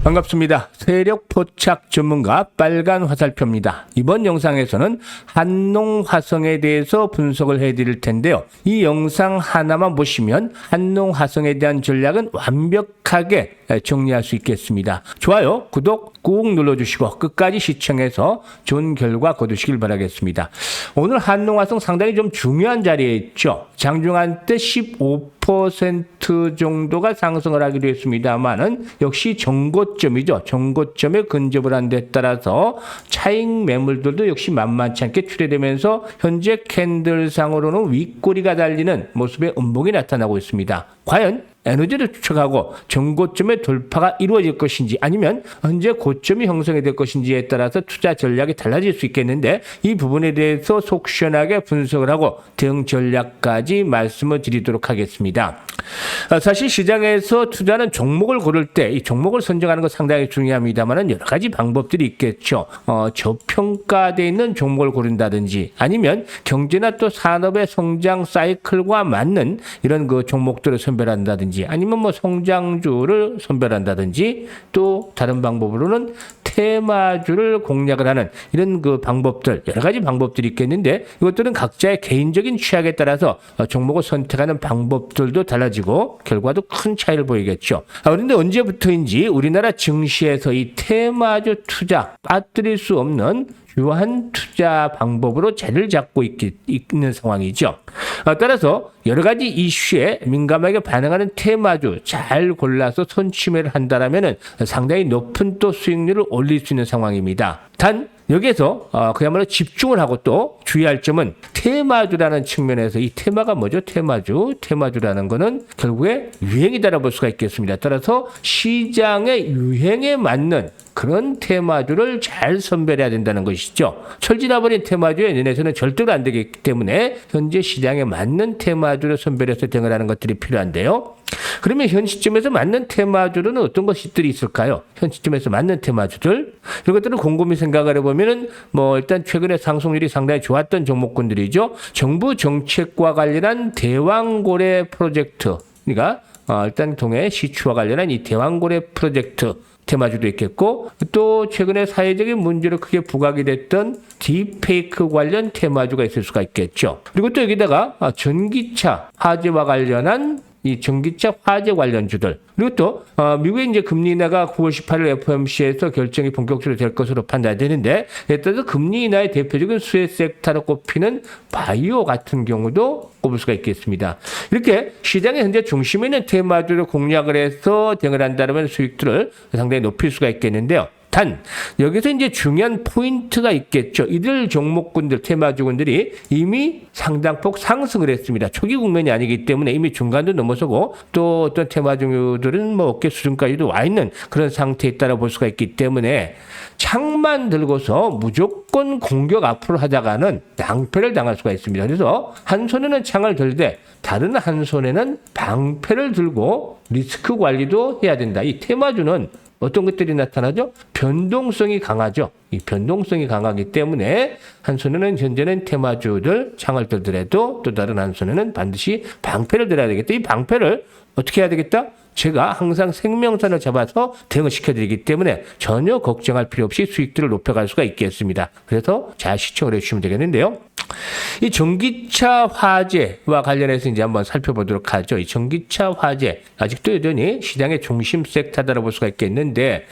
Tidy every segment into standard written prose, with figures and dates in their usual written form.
반갑습니다. 세력 포착 전문가 빨간 화살표입니다. 이번 영상에서는 한농화성에 대해서 분석을 해드릴 텐데요. 이 영상 하나만 보시면 한농화성에 대한 전략은 완벽하게 정리할 수 있겠습니다. 좋아요, 구독 꾹 눌러주시고 끝까지 시청해서 좋은 결과 거두시길 바라겠습니다. 오늘 한농화성 상당히 좀 중요한 자리에 있죠. 장중한 때 15% 정도가 상승을 하기도 했습니다만은 역시 정고점이죠. 정고점에 근접을 한 데 따라서 차익 매물들도 역시 만만치 않게 출회되면서 현재 캔들상으로는 윗꼬리가 달리는 모습의 음봉이 나타나고 있습니다. 과연 에너지를 추적하고 정고점의 돌파가 이루어질 것인지 아니면 언제 고점이 형성이 될 것인지에 따라서 투자 전략이 달라질 수 있겠는데 이 부분에 대해서 속 시원하게 분석을 하고 대응 전략까지 말씀을 드리도록 하겠습니다. 사실 시장에서 투자는 종목을 고를 때 이 종목을 선정하는 것 상당히 중요합니다만 여러 가지 방법들이 있겠죠. 저평가되어 있는 종목을 고른다든지 아니면 경제나 또 산업의 성장 사이클과 맞는 이런 그 종목들을 선별한다든지 아니면 뭐 성장주를 선별한다든지 또 다른 방법으로는 테마주를 공략을 하는 이런 그 방법들 여러 가지 방법들이 있겠는데 이것들은 각자의 개인적인 취향에 따라서 종목을 선택하는 방법들도 달라지고 결과도 큰 차이를 보이겠죠. 그런데 언제부터인지 우리나라 증시에서 이 테마주 투자 빠뜨릴 수 없는 유한 투자 방법으로 자리를 잡고 있는 상황이죠. 따라서 여러 가지 이슈에 민감하게 반응하는 테마주 잘 골라서 손침해를 한다라면 상당히 높은 또 수익률을 올릴 수 있는 상황입니다. 단 여기에서 그야말로 집중을 하고 또 주의할 점은 테마주라는 측면에서 이 테마가 뭐죠? 테마주라는 거는 결국에 유행이다라고 볼 수가 있겠습니다. 따라서 시장의 유행에 맞는 그런 테마주를 잘 선별해야 된다는 것이죠. 철지나버린 테마주에 연연해서는 절대로 안 되기 때문에 현재 시장에 맞는 테마주를 선별해서 대응을 하는 것들이 필요한데요. 그러면 현 시점에서 맞는 테마주는 어떤 것들이 있을까요? 현 시점에서 맞는 테마주들 이런 것들을 곰곰이 생각을 해보면은 뭐 일단 최근에 상승률이 상당히 좋았던 종목군들이죠. 정부 정책과 관련한 대왕고래 프로젝트 그러니까 일단 동해 시추와 관련한 이 대왕고래 프로젝트 테마주도 있겠고 또 최근에 사회적인 문제로 크게 부각이 됐던 딥페이크 관련 테마주가 있을 수가 있겠죠. 그리고 또 여기다가 전기차 화재와 관련한 이 전기차 화재 관련주들 그리고 또 미국의 이제 금리 인하가 9월 18일 FOMC에서 결정이 본격적으로 될 것으로 판단되는데 이에 따라서 금리 인하의 대표적인 수혜 섹터로 꼽히는 바이오 같은 경우도 꼽을 수가 있겠습니다. 이렇게 시장의 현재 중심에 있는 테마주를 공략을 해서 대응을 한다면 수익들을 상당히 높일 수가 있겠는데요. 단 여기서 이제 중요한 포인트가 있겠죠. 이들 종목군들 테마주군들이 이미 상당폭 상승을 했습니다. 초기 국면이 아니기 때문에 이미 중간도 넘어서고 또 어떤 테마주들은 뭐 어깨 수준까지도 와 있는 그런 상태에 있다고 볼 수가 있기 때문에 창만 들고서 무조건 공격 앞으로 하다가는 낭패를 당할 수가 있습니다. 그래서 한 손에는 창을 들되 다른 한 손에는 방패를 들고 리스크 관리도 해야 된다. 이 테마주는 어떤 것들이 나타나죠? 변동성이 강하죠. 이 변동성이 강하기 때문에 한 손에는 현재는 테마주들 창을 들더라도 또 다른 한 손에는 반드시 방패를 들어야 되겠다. 이 방패를 어떻게 해야 되겠다? 제가 항상 생명선을 잡아서 대응을 시켜드리기 때문에 전혀 걱정할 필요 없이 수익들을 높여갈 수가 있겠습니다. 그래서 잘 시청을 해주시면 되겠는데요. 이 전기차 화재와 관련해서 이제 한번 살펴보도록 하죠. 이 전기차 화재 아직도 여전히 시장의 중심 섹터다라고 볼 수가 있겠는데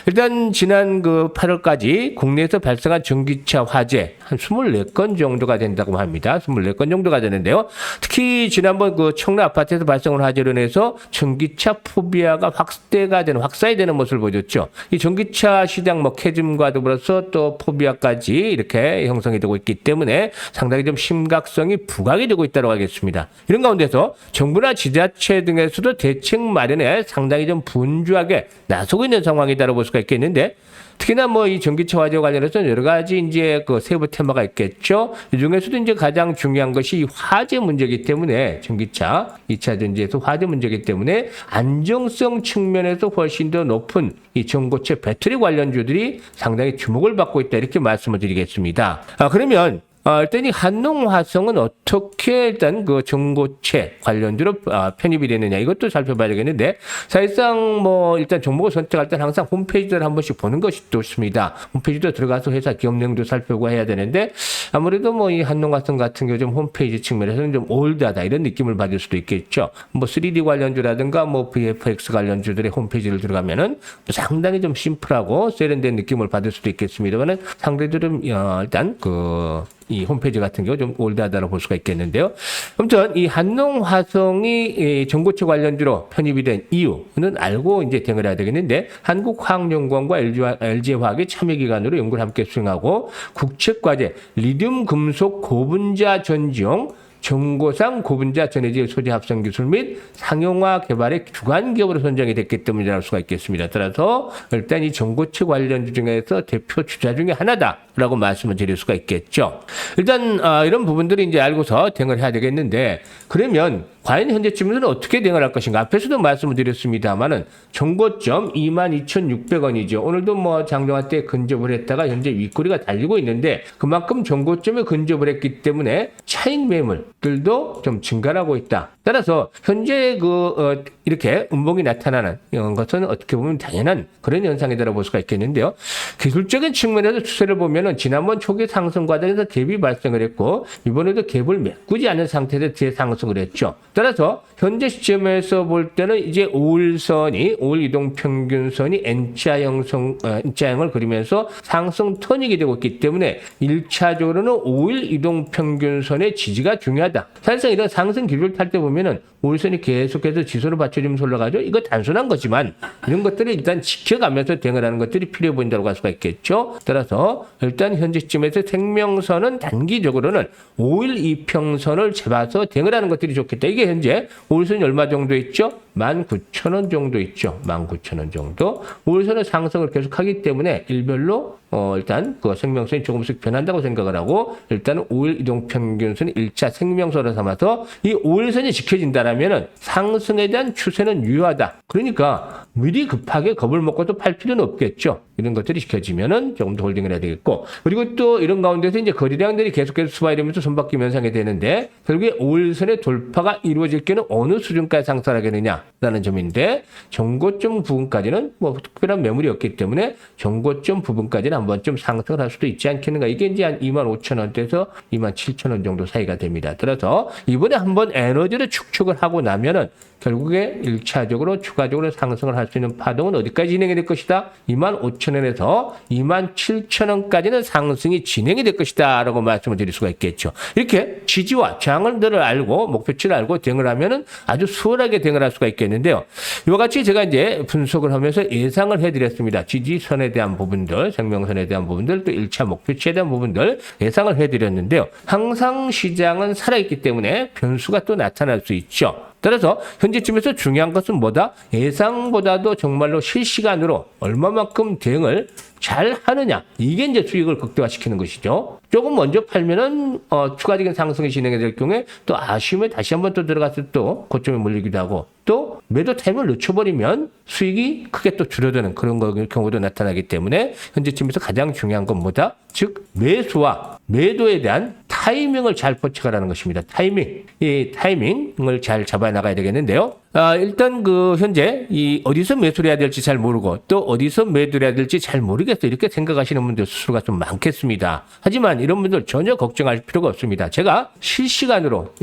일단 지난 그 8월까지 국내에서 발생한 전기차 화재 한 24건 정도가 된다고 합니다. 24건 정도가 되는데요. 특히 지난번 그 청라 아파트에서 발생한 화재로 인해서 전기차 포비아가 확산이 되는 모습을 보여줬죠. 이 전기차 시장 뭐 캐즘과 더불어서 또 포비아까지 이렇게 형성이 되고 있기 때문에 상당히 좀 심각성이 부각이 되고 있다고 하겠습니다. 이런 가운데서 정부나 지자체 등에서도 대책 마련에 상당히 좀 분주하게 나서고 있는 상황이다라고 볼 수가 있겠는데 특히나 뭐 이 전기차 화재와 관련해서 여러 가지 이제 그 세부 테마가 있겠죠. 이 중에서도 이제 가장 중요한 것이 이 화재 문제이기 때문에 전기차 2차 전지에서 화재 문제이기 때문에 안정성 측면에서 훨씬 더 높은 이 전고체 배터리 관련주들이 상당히 주목을 받고 있다 이렇게 말씀을 드리겠습니다. 그러면 일단 이 한농화성은 어떻게 일단 그 전고체 관련주로 편입이 되느냐 이것도 살펴봐야 되겠는데 사실상 뭐 일단 종목을 선택할 때는 항상 홈페이지를 한 번씩 보는 것이 좋습니다. 홈페이지도 들어가서 회사 기업 내용도 살펴보고 해야 되는데 아무래도 뭐 이 한농화성 같은 경우 좀 홈페이지 측면에서는 좀 올드하다 이런 느낌을 받을 수도 있겠죠. 뭐 3D 관련주라든가 뭐 VFX 관련주들의 홈페이지를 들어가면은 상당히 좀 심플하고 세련된 느낌을 받을 수도 있겠습니다만은 상대들은 일단 이 홈페이지 같은 경우 좀 올드하다고 볼 수가 있겠는데요. 아무튼 이 한농화성이 전고체 관련주로 편입이 된 이유는 알고 이제 대응을 해야 되겠는데 한국화학연구원과 LG화학의 참여기관으로 연구를 함께 수행하고 국책과제 리튬 금속 고분자 전지용 전고상 고분자 전해질 소재 합성 기술 및 상용화 개발의 주관 기업으로 선정이 됐기 때문이라고 할 수가 있겠습니다. 따라서 일단 이 전고체 관련주 중에서 대표 주자 중에 하나다라고 말씀을 드릴 수가 있겠죠. 일단 이런 부분들이 이제 알고서 대응을 해야 되겠는데 그러면 과연 현재쯤에서는 어떻게 대응을 할 것인가? 앞에서도 말씀을 드렸습니다만은 정고점 22,600원이죠. 오늘도 뭐 장중한 때 근접을 했다가 현재 윗꼬리가 달리고 있는데 그만큼 정고점에 근접을 했기 때문에 차익 매물들도 좀 증가하고 있다. 따라서 현재 이렇게 음봉이 나타나는 이런 것은 어떻게 보면 당연한 그런 현상이라고 볼 수가 있겠는데요. 기술적인 측면에서 추세를 보면은 지난번 초기 상승 과정에서 갭이 발생을 했고 이번에도 갭을 메꾸지 않은 상태에서 재상승을 했죠. 따라서 현재 시점에서 볼 때는 이제 5일 이동 평균선이 N자형을 그리면서 상승 턴이 되고 있기 때문에 1차적으로는 5일 이동 평균선의 지지가 중요하다. 사실상 이런 상승 기류를 탈 때 보면은 5일선이 계속해서 지수로 받쳐주면서 올라가죠. 이거 단순한 거지만 이런 것들을 일단 지켜가면서 대응을 하는 것들이 필요해 보인다고 할 수가 있겠죠. 따라서 일단 현재 시점에서 생명선은 단기적으로는 5일 이평선을 잡아서 대응을 하는 것들이 좋겠다. 이게 현재 5일선이 얼마 정도 있죠? 19,000원 정도 있죠. 19,000원 정도. 5일선은 상승을 계속하기 때문에 일별로 일단 그 생명선이 조금씩 변한다고 생각을 하고 일단은 5일 이동평균선이 1차 생명선을 삼아서 이 5일선이 지켜진다라면은 상승에 대한 추세는 유효하다. 그러니까 미리 급하게 겁을 먹고도 팔 필요는 없겠죠. 이런 것들이 지켜지면은 조금 더 홀딩을 해야 되겠고 그리고 또 이런 가운데서 이제 거래량들이 계속해서 수발이면서 손바뀜 현상이 되는데 결국에 5일선의 돌파가 이루어질 경우는 어느 수준까지 상승하겠느냐라는 점인데 정고점 부분까지는 뭐 특별한 매물이 없기 때문에 정고점 부분까지는 한 번쯤 상승을 할 수도 있지 않겠는가. 이게 이제 한 25,000원대에서 27,000원 정도 사이가 됩니다. 따라서 이번에 한번 에너지를 축적을 하고 나면은 결국에 1차적으로 추가적으로 상승을 할 수 있는 파동은 어디까지 진행이 될 것이다? 25,000원에서 27,000원까지는 상승이 진행이 될 것이다 라고 말씀을 드릴 수가 있겠죠. 이렇게 지지와 저항을 알고 목표치를 알고 대응을 하면은 아주 수월하게 대응을 할 수가 있겠는데요. 이와 같이 제가 이제 분석을 하면서 예상을 해드렸습니다. 지지선에 대한 부분들, 생명선에 대한 부분들, 또 1차 목표치에 대한 부분들 예상을 해드렸는데요. 항상 시장은 살아있기 때문에 변수가 또 나타날 수 있죠. 따라서 현재쯤에서 중요한 것은 뭐다? 예상보다도 정말로 실시간으로 얼마만큼 대응을 잘 하느냐. 이게 이제 수익을 극대화시키는 것이죠. 조금 먼저 팔면은 추가적인 상승이 진행이 될 경우에 또 아쉬움에 다시 한번 또 들어가서 또 고점에 몰리기도 하고 또 매도 타임을 늦춰버리면 수익이 크게 또 줄어드는 그런 경우도 나타나기 때문에 현재쯤에서 가장 중요한 건 뭐다? 즉 매수와 매도에 대한 타이밍을 잘 포착하라는 것입니다. 이 타이밍을 잘 잡아 나가야 되겠는데요. 일단 현재 어디서 매수를 해야 될지 잘 모르고 또 어디서 매도를 해야 될지 잘 모르겠어 이렇게 생각하시는 분들 수가 좀 많겠습니다. 하지만 이런 분들 전혀 걱정할 필요가 없습니다. 제가 실시간으로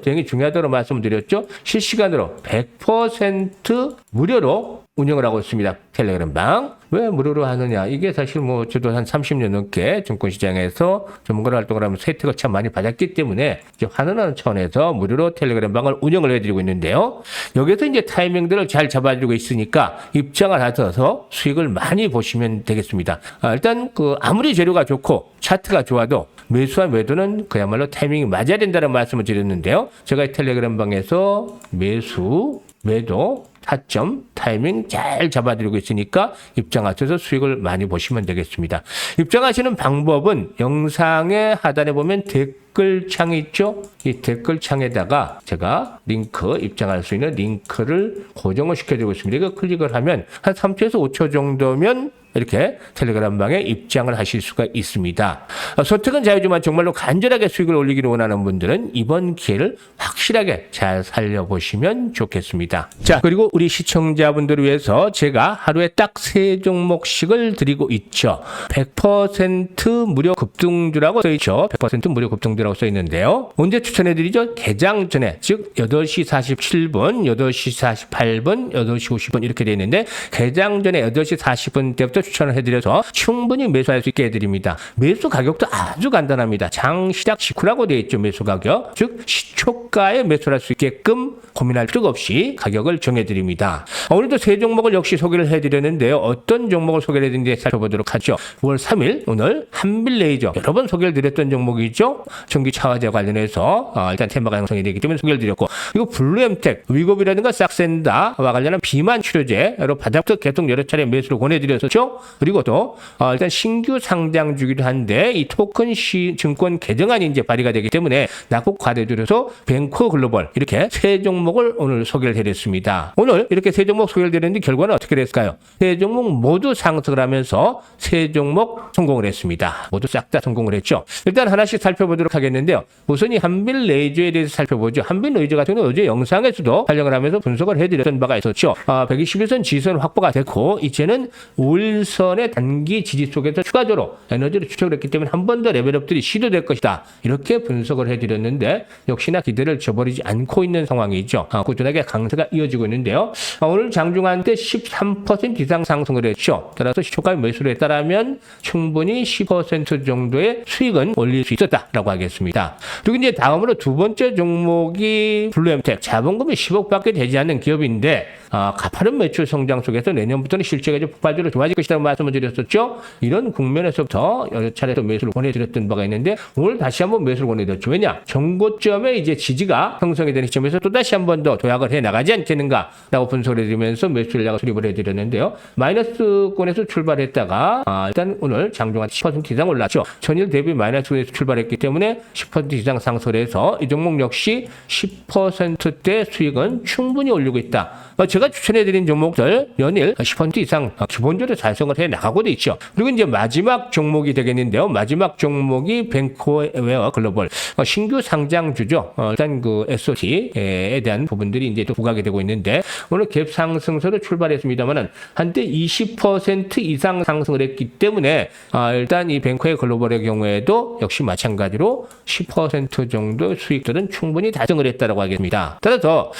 대응이 중요하다고 말씀을 드렸죠. 실시간으로 100% 무료로 운영을 하고 있습니다. 텔레그램 방. 왜 무료로 하느냐? 이게 사실 저도 한 30년 넘게 증권시장에서 전문가 활동을 하면서 혜택을 참 많이 받았기 때문에 이제 환원하는 차원에서 무료로 텔레그램 방을 운영을 해드리고 있는데요. 여기서 이제 타이밍들을 잘 잡아주고 있으니까 입장을 하셔서 수익을 많이 보시면 되겠습니다. 일단 아무리 재료가 좋고 차트가 좋아도 매수와 매도는 그야말로 타이밍이 맞아야 된다는 말씀을 드렸는데요. 제가 텔레그램 방에서 매수, 매도, 타점, 타이밍 잘 잡아드리고 있으니까 입장하셔서 수익을 많이 보시면 되겠습니다. 입장하시는 방법은 영상의 하단에 보면 댓글창이 있죠? 이 댓글창에다가 제가 입장할 수 있는 링크를 고정을 시켜드리고 있습니다. 이거 클릭을 하면 한 3초에서 5초 정도면 이렇게 텔레그램 방에 입장을 하실 수가 있습니다. 선택은 자유지만 정말로 간절하게 수익을 올리기를 원하는 분들은 이번 기회를 확실하게 잘 살려보시면 좋겠습니다. 자, 그리고 우리 시청자분들을 위해서 제가 하루에 딱 3종목씩을 드리고 있죠. 100% 무료 급등주라고 써있죠. 100% 무료 급등주라고 써있는데요. 언제 추천해드리죠? 개장 전에, 즉 8시 47분, 8시 48분, 8시 50분 이렇게 되어 있는데 개장 전에 8시 40분 때부터 추천을 해드려서 충분히 매수할 수 있게 해드립니다. 매수 가격도 아주 간단합니다. 장 시작 직후라고 되어 있죠. 매수 가격. 즉 시초가에 매수를 할 수 있게끔 고민할 필요가 없이 가격을 정해드립니다. 오늘도 3종목을 역시 소개를 해드렸는데요. 어떤 종목을 소개를 해드렸는지 살펴보도록 하죠. 5월 3일 오늘 한빌레이저 여러 번 소개를 드렸던 종목이죠. 전기차화재 관련해서 일단 테마가 형성이 되기 때문에 소개를 드렸고, 그리고 블루엠텍, 위고비라든가 싹센다와 관련한 비만 치료제로 바닥부터 계속 여러 차례 매수를 권해드렸었죠. 그리고 또 일단 신규 상장주기도 한데 이 토큰 증권 개정안이 이제 발의가 되기 때문에 낙폭 과대주로서 뱅커 글로벌 이렇게 3종목을 오늘 소개를 해드렸습니다. 오늘 이렇게 3종목 소개를 드렸는데 결과는 어떻게 됐을까요? 3종목 모두 상승을 하면서 3종목 성공을 했습니다. 모두 싹 다 성공을 했죠. 일단 하나씩 살펴보도록 하겠는데요. 우선 이 한빌레이저에 대해서 살펴보죠. 한빌레이저 같은 경우는 어제 영상에서도 촬영을 하면서 분석을 해드렸던 바가 있었죠. 121선 지선 확보가 됐고 이제는 5일선의 단기 지지 속에서 추가적으로 에너지를 추적을 했기 때문에 한 번 더 레벨업들이 시도될 것이다. 이렇게 분석을 해드렸는데 역시나 기대를 저버리지 않고 있는 상황이죠. 꾸준하게 강세가 이어지고 있는데요. 오늘 장중한 때 13% 이상 상승을 했죠. 따라서 시초가 매수를 했다라면 충분히 10% 정도의 수익은 올릴 수 있었다라고 하겠습니다. 그리고 이제 다음으로 두 번째 종목이 블루엠텍, 자본금이 10억밖에 되지 않는 기업인데 가파른 매출 성장 속에서 내년부터는 실적이 폭발적으로 좋아질 것이라고 말씀을 드렸었죠. 이런 국면에서부터 여러 차례 또 매수를 권해드렸던 바가 있는데 오늘 다시 한번 매수를 권해드렸죠. 왜냐? 정고점에 이제 지지가 형성이 되는 시점에서 또 다시 한 번 더 도약을 해 나가지 않겠는가라고 분석을 해드리면서 매수 전략을 수립을 해드렸는데요. 마이너스권에서 출발했다가 일단 오늘 장중한 10% 이상 올랐죠. 전일 대비 마이너스권에서 출발했기 때문에 10% 이상 상승해서 이 종목 역시 10%대 수익은 충분히 올리고 있다. 제가 추천해드린 종목들 연일 10% 이상 기본적으로 달성을 해 나가고 있죠. 그리고 이제 마지막 종목이 되겠는데요. 마지막 종목이 뱅코웨어 글로벌 신규 상장주죠. 일단 그 SOT에 대한 부분들이 이제 또 부각이 되고 있는데 오늘 갭 상승세로 출발했습니다만은 한때 20% 이상 상승을 했기 때문에 일단 이 뱅코웨어 글로벌의 경우에도 역시 마찬가지로 10% 정도 수익들은 충분히 달성을 했다라고 하겠습니다. 따라서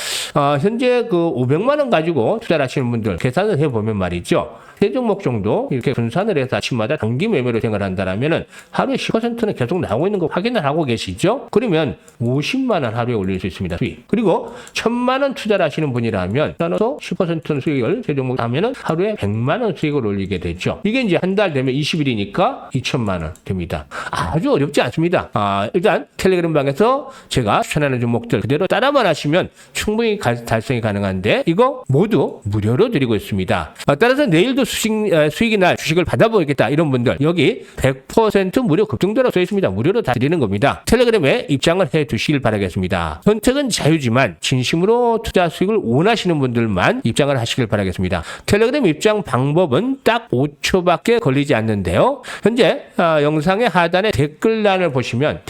현재 그 500만 원 가지고 투자를 하시는 분들 계산을 해보면 말이죠. 3종목 정도 이렇게 분산을 해서 아침마다 단기 매매로 생각을 한다면은 하루에 10%는 계속 나오고 있는 거 확인을 하고 계시죠? 그러면 50만 원 하루에 올릴 수 있습니다. 수익. 그리고 1000만 원 투자를 하시는 분이라면 나눠서 10% 수익을 3종목 하면은 하루에 100만 원 수익을 올리게 되죠. 이게 이제 한 달 되면 20일이니까 2천만 원 됩니다. 아주 어렵지 않습니다. 일단 텔레그램 방에서 제가 추천하는 종목들 그대로 따라만 하시면 충분히 달성이 가능한데 이거 모두 무료로 드리고 있습니다. 따라서 내일도 수익이 날 주식을 받아보겠다 이런 분들 여기 100% 무료 급등도라고 써 있습니다. 무료로 다 드리는 겁니다. 텔레그램에 입장을 해 두시길 바라겠습니다. 선택은 자유지만 진심으로 투자 수익을 원하시는 분들만 입장을 하시길 바라겠습니다. 텔레그램 입장 방법은 딱 5초밖에 걸리지 않는데요. 현재 영상의 하단에 댓글란을 보시면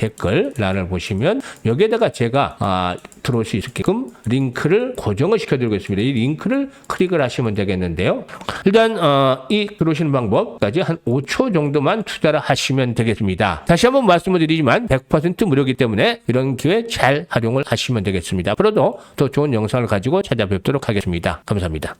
여기에다가 제가 들어올 수 있게끔 링크를 고정을 시켜드리고 있습니다. 이 링크를 클릭을 하시면 되겠는데요. 일단 이 들어오시는 방법까지 한 5초 정도만 투자를 하시면 되겠습니다. 다시 한번 말씀을 드리지만 100% 무료이기 때문에 이런 기회 잘 활용을 하시면 되겠습니다. 앞으로도 더 좋은 영상을 가지고 찾아뵙도록 하겠습니다. 감사합니다.